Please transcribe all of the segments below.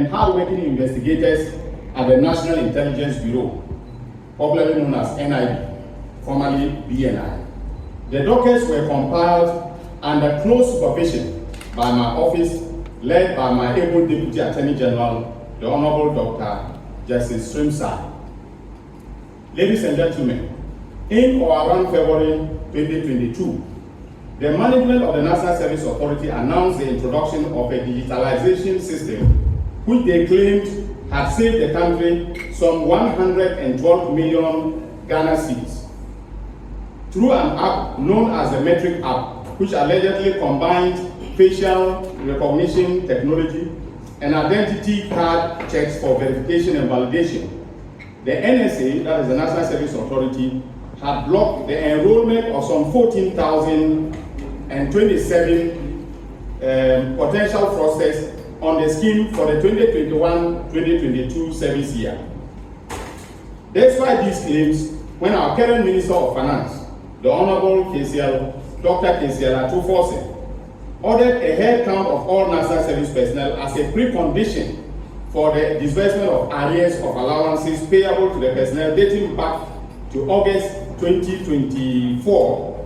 and hardworking investigators at the National Intelligence Bureau, popularly known as NIB, formerly BNI. The dockets were compiled under close supervision by my office, led by my able Deputy Attorney General, the Honorable Dr. Justice Srimsai. Ladies and gentlemen, in or around February 2022, the management of the National Service Authority announced the introduction of a digitalization system which they claimed had saved the country some 112 million Ghana cedis. Through an app known as the Metric app, which allegedly combined facial recognition technology and identity card checks for verification and validation, the NSA, that is the National Service Authority, had blocked the enrollment of some 14,027 potential fraudsters on the scheme for the 2021-2022 service year. Despite these claims, when our current Minister of Finance, the Honorable Dr. KCL Atufose, ordered a head count of all National Service personnel as a precondition for the disbursement of arrears of allowances payable to the personnel dating back to August 2024,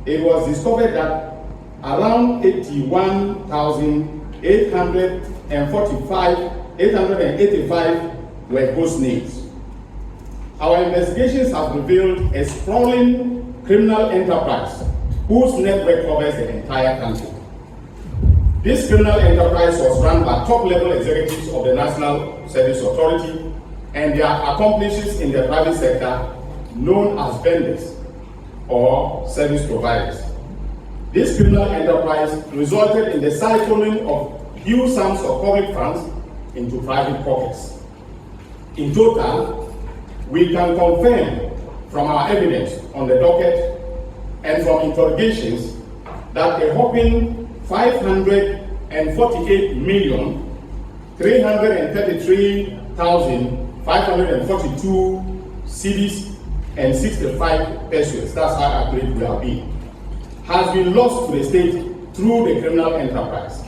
it was discovered that around 885 were ghost names. Our investigations have revealed a sprawling criminal enterprise whose network covers the entire country. This criminal enterprise was run by top-level executives of the National Service Authority and their accomplices in the private sector, known as vendors or service providers. This criminal enterprise resulted in the siphoning of huge sums of public funds into private pockets. In total, we can confirm from our evidence on the docket and from interrogations that a whopping 548,333,542 cedis and 65 pesos, that's how accurate we have been, has been lost to the state through the criminal enterprise.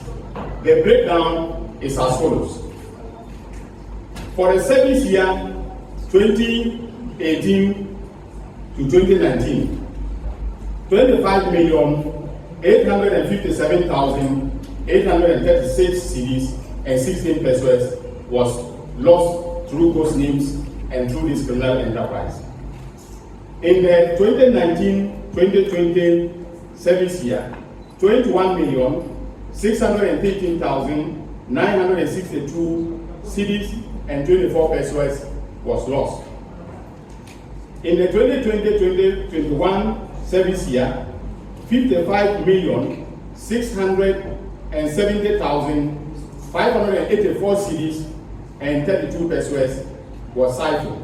The breakdown is as follows. For the service year 2018 to 2019, 25,857,836 cedis and 16 pesos was lost through ghost names and through this criminal enterprise. In the 2019-2020 service year, 21,613,962 cedis and 24 pesos was lost. In the 2020-2021 service year, 55,670,584 cedis and 32 pesos was siphoned.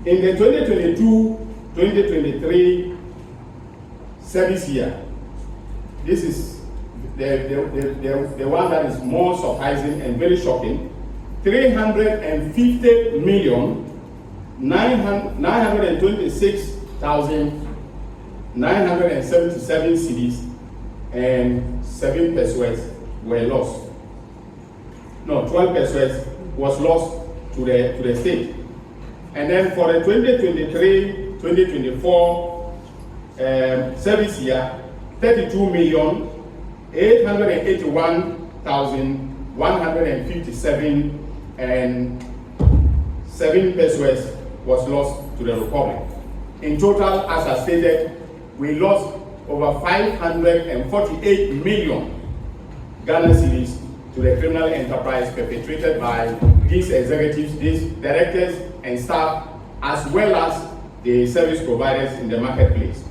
In the 2022-2023 service year, this is the one that is more surprising and very shocking, 350,926,977 cedis and 7 pesos were lost. No, 12 pesos was lost to the state. And then for the 2023-2024 service year, 32,881,157 and 7 pesos was lost to the Republic. In total, as I stated, we lost over 548 million Ghana cedis to the criminal enterprise perpetrated by these executives, these directors and staff, as well as the service providers in the marketplace.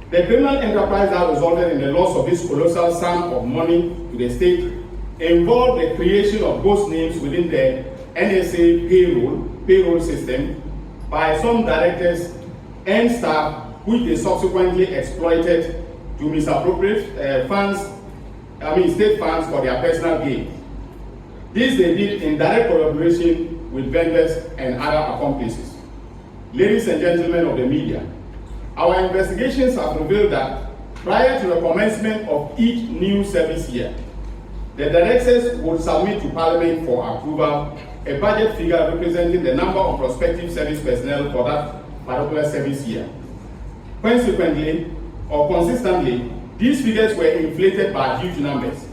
The criminal enterprise that resulted in the loss of this colossal sum of money to the state involved the creation of ghost names within the NSA payroll system by some directors and staff, which they subsequently exploited to misappropriate state funds for their personal gain. This they did in direct collaboration with vendors and other accomplices. Ladies and gentlemen of the media, our investigations have revealed that prior to the commencement of each new service year, the directors would submit to Parliament for approval a budget figure representing the number of prospective service personnel for that particular service year. Consequently, or consistently, these figures were inflated by huge numbers.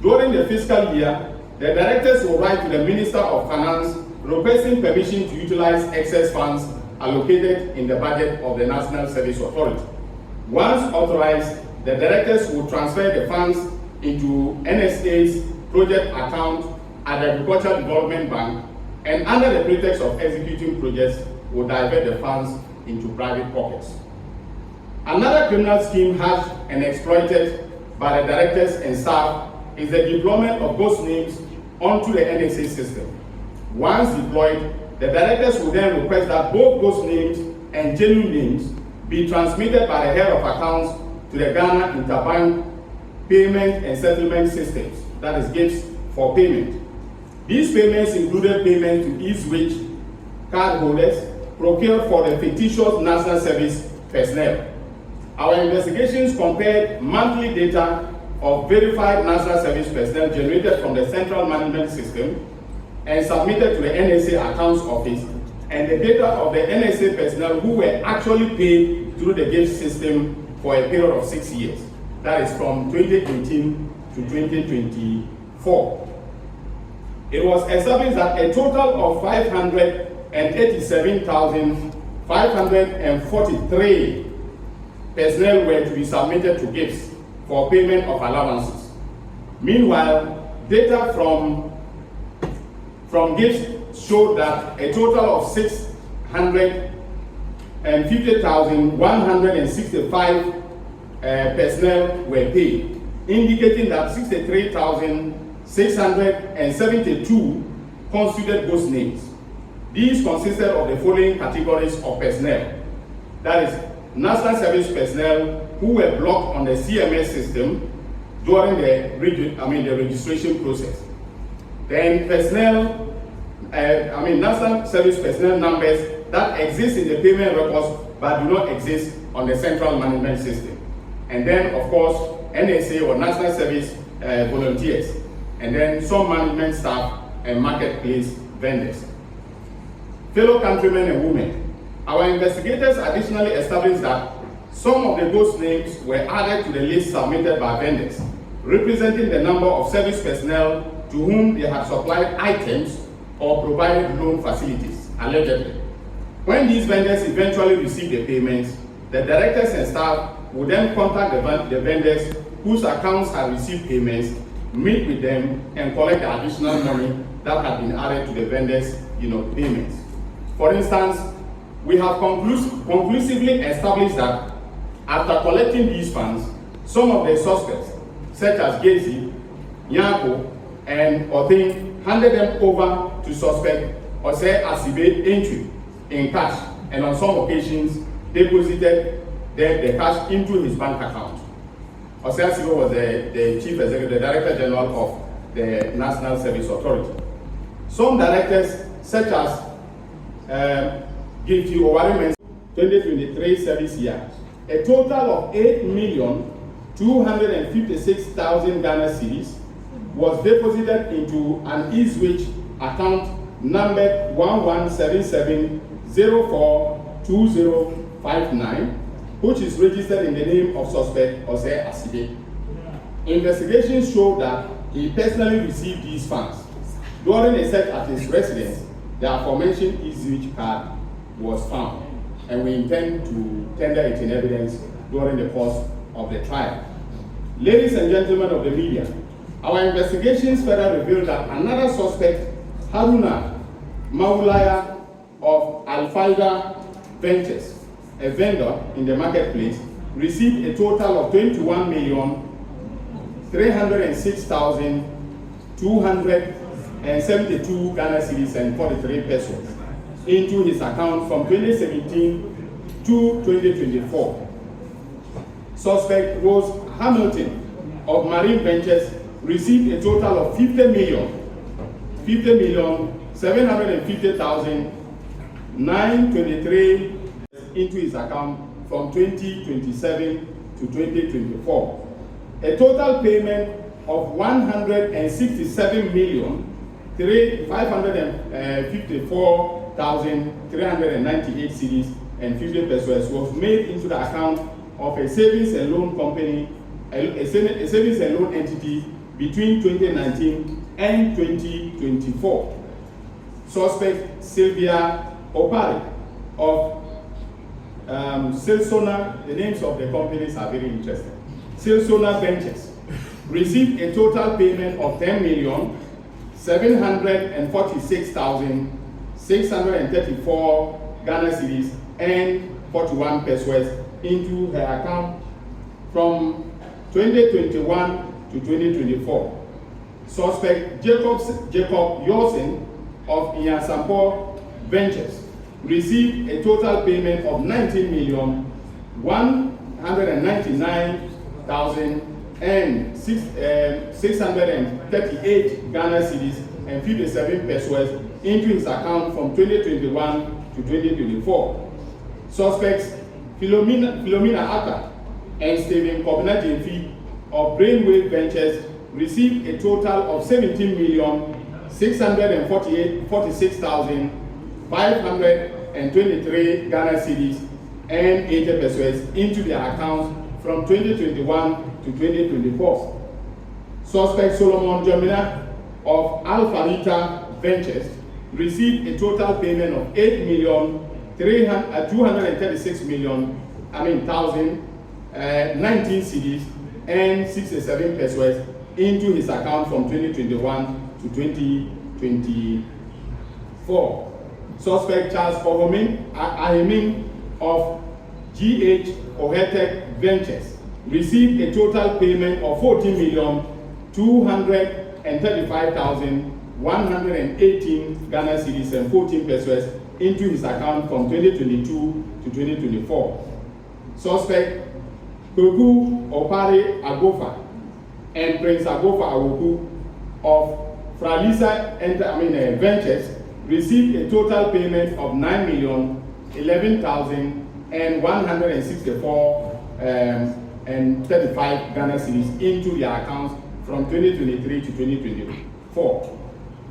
During the fiscal year, the directors will write to the Minister of Finance requesting permission to utilize excess funds allocated in the budget of the National Service Authority. Once authorized, the directors will transfer the funds into NSA's project account at the Agricultural Development Bank, and under the pretext of executing projects, will divert the funds into private pockets. Another criminal scheme hatched and exploited by the directors and staff is the deployment of ghost names onto the NSA system. Once deployed, the directors will then request that both ghost names and genuine names be transmitted by the head of accounts to the Ghana Interbank Payment and Settlement Systems, that is GIPS, for payment. These payments included payments to each cardholders procured for the fictitious national service personnel. Our investigations compared monthly data of verified national service personnel generated from the Central Management System and submitted to the NSA Accounts Office, and the data of the NSA personnel who were actually paid through the GIFT system for a period of 6 years. That is from 2018 to 2024. It was established that a total of 587,543 personnel were to be submitted to GIFT for payment of allowances. Meanwhile, data from GIFT showed that a total of 650,165 personnel were paid, indicating that 63,672 constituted ghost names. These consisted of the following categories of personnel. That is, national service personnel who were blocked on the CMS system during the registration process. Then national service personnel numbers that exist in the payment records but do not exist on the central management system. And then, of course, NSA or national service volunteers. And then some management staff and marketplace vendors. Fellow countrymen and women, our investigators additionally established that some of the ghost names were added to the list submitted by vendors, representing the number of service personnel to whom they had supplied items or provided loan facilities, allegedly. When these vendors eventually received the payments, the directors and staff would then contact the vendors whose accounts had received payments, meet with them, and collect the additional money that had been added to the vendors' payments. For instance, we have conclusively established that after collecting these funds, some of the suspects, such as Gacy, Nyako, and Otin, handed them over to suspect Ose Asibe entry in cash, and on some occasions deposited the cash into his bank account. Ose Asibe was the chief executive, the director general of the National Service Authority. Some directors, such as Gifty Owarimen's 2023 service year, a total of 8,256,000 Ghana cedis was deposited into an Eastwich account numbered 1177042059, which is registered in the name of suspect Ose Asibe. Investigations show that he personally received these funds. During a search at his residence, the aforementioned Eastwich card was found, and we intend to tender it in evidence during the course of the trial. Ladies and gentlemen of the media, our investigations further revealed that another suspect, Haruna Maulaya of Al-Faida Ventures, a vendor in the marketplace, received a total of 21,306,272 Ghana cedis and 43 pesos into his account from 2017 to 2024. Suspect Rose Hamilton of Marine Ventures received a total of 50,750,923 into his account from 2027 to 2024. A total payment of 167,554,398 cedis and 50 pesos was made into the account of a savings and loan company, a savings and loan entity between 2019 and 2024. Suspect Sylvia Opari of Silsona, the names of the companies are very interesting. Silsona Ventures received a total payment of 10,746,634 Ghana cedis and 41 pesos into her account from 2021 to 2024. Suspect Jacob Yorsen of Inyasampo Ventures received a total payment of 19,199,638 Ghana cedis and 57 pesos into his account from 2021 to 2024. Suspects Philomena Atta and Stephen Kobina of Brainwave Ventures received a total of 17,646,523 Ghana cedis and 80 pesos into their accounts from 2021 to 2024. Suspect Solomon Jomina of Alpharita Ventures received a total payment of 8,236,019 cedis and 67 pesos into his account from 2021 to 2024. Suspect Charles Ahemin of GH Ohetek Ventures received a total payment of 14,235,118 Ghana cedis and 14 pesos into his account from 2022 to 2024. Suspect Kogu Opare Agofa and Prince Agofa Awoku of Fralisa Ventures received a total payment of 9,011,164 and 35 Ghana cedis into their accounts from 2023 to 2024.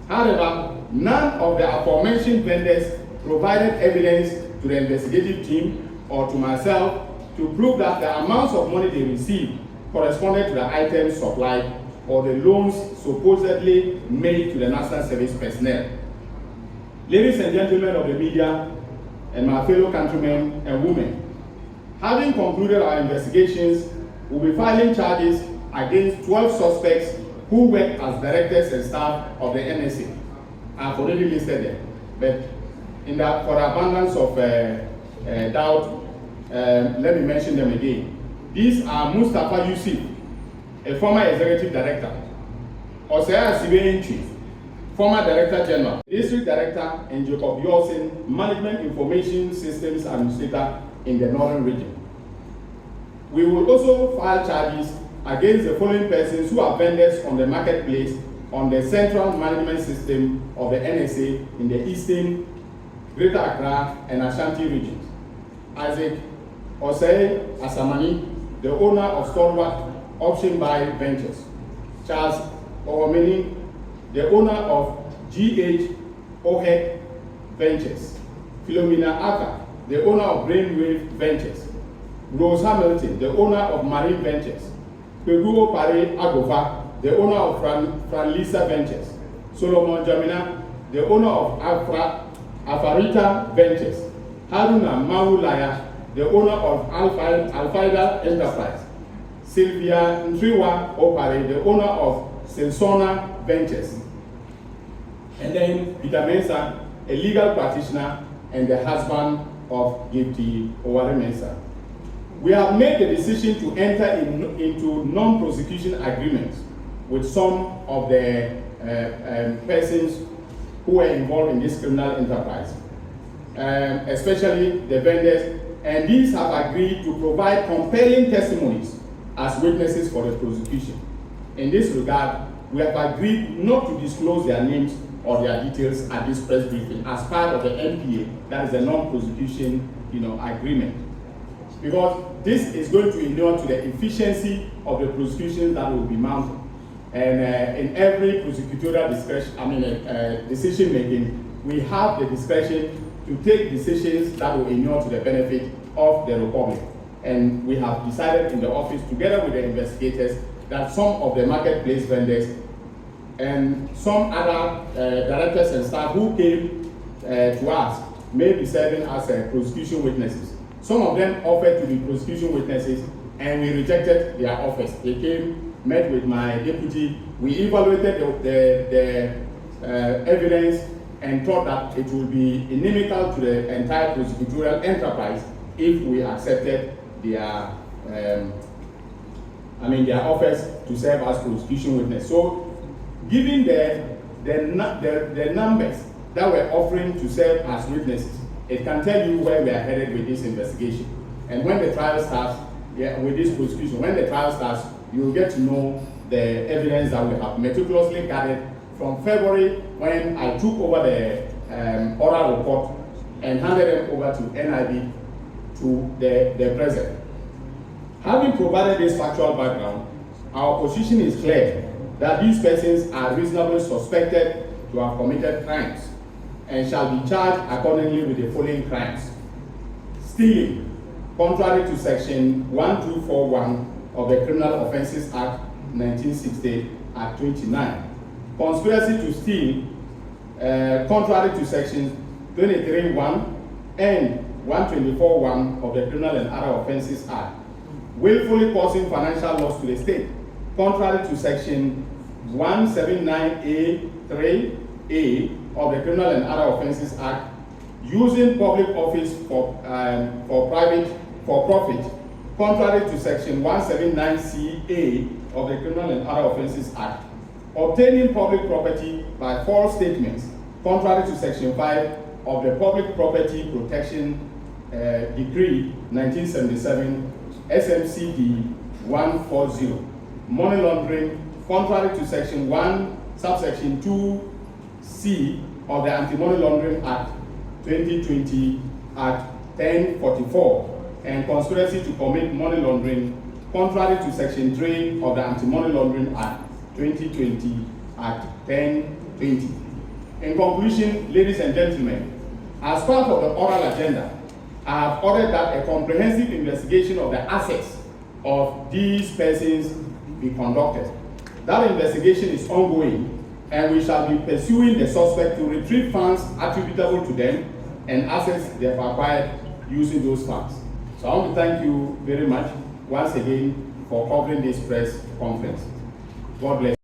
However, none of the aforementioned vendors provided evidence to the investigative team or to myself to prove that the amounts of money they received corresponded to the items supplied or the loans supposedly made to the National Service personnel. Ladies and gentlemen of the media and my fellow countrymen and women, having concluded our investigations, we'll be filing charges against 12 suspects who work as directors and staff of the NSA. I've already listed them, but for abundance of doubt, let me mention them again. These are Mustafa Yusuf, a former executive director, Osea Sibein Chief, former Director General, District Director, and Jacob Yorsen, Management Information Systems Administrator in the Northern Region. We will also file charges against the following persons who are vendors on the marketplace on the Central Management System of the NSA in the Eastern, Greater Accra, and Ashanti regions. Isaac Osei Asamani, the owner of Stalwart Option Buy Ventures. Charles Owameni, the owner of GH Ohek Ventures. Philomena Aka, the owner of Brainwave Ventures. Rose Hamilton, the owner of Marine Ventures. Peguo Pare Agofa, the owner of Franlisa Ventures. Solomon Jamina, the owner of Afarita Ventures. Haruna Mahulaya, the owner of Alfaida Enterprise. Sylvia Ntriwa Opare, the owner of Silsona Ventures. And then Peter Mensah, a legal practitioner and the husband of Gifty Oware Mensah. We have made the decision to enter into non-prosecution agreements with some of the persons who were involved in this criminal enterprise, especially the vendors, and these have agreed to provide compelling testimonies as witnesses for the prosecution. In this regard, we have agreed not to disclose their names or their details at this press briefing as part of the NPA, that is a non-prosecution agreement. Because this is going to inure to the efficiency of the prosecution that will be mounted. And in every prosecutorial decision making, we have the discretion to take decisions that will inure to the benefit of the Republic. And we have decided in the office, together with the investigators, that some of the marketplace vendors and some other directors and staff who came to us may be serving as prosecution witnesses. Some of them offered to be prosecution witnesses, and we rejected their offers. They came, met with my deputy, we evaluated the evidence and thought that it would be inimical to the entire prosecutorial enterprise if we accepted their offers to serve as prosecution witness. So, given the numbers that we're offering to serve as witnesses, it can tell you where we are headed with this investigation. And when the trial starts, with this prosecution, when the trial starts, you'll get to know the evidence that we have meticulously gathered from February, when I took over the oral report and handed them over to NIB to the present. Having provided this factual background, our position is clear that these persons are reasonably suspected to have committed crimes and shall be charged accordingly with the following crimes: stealing, contrary to section 1241 of the Criminal Offences Act 1960 at 29. Conspiracy to steal, contrary to sections 23.1 and 124.1 of the Criminal and Other Offences Act. Willfully causing financial loss to the state, contrary to section 179A3A of the Criminal and Other Offences Act. Using public office for profit, contrary to section 179CA of the Criminal and Other Offences Act. Obtaining public property by false statements, contrary to section 5 of the Public Property Protection Decree 1977, SMCD 140. Money laundering, contrary to section 1, subsection 2C of the Anti-Money Laundering Act 2020 at 1044, and conspiracy to commit money laundering, contrary to section 3 of the Anti-Money Laundering Act 2020 at 1020. In conclusion, ladies and gentlemen, as part of the oral agenda, I have ordered that a comprehensive investigation of the assets of these persons be conducted. That investigation is ongoing, and we shall be pursuing the suspect to retrieve funds attributable to them and assets they have acquired using those funds. So I want to thank you very much once again for covering this press conference. God bless you.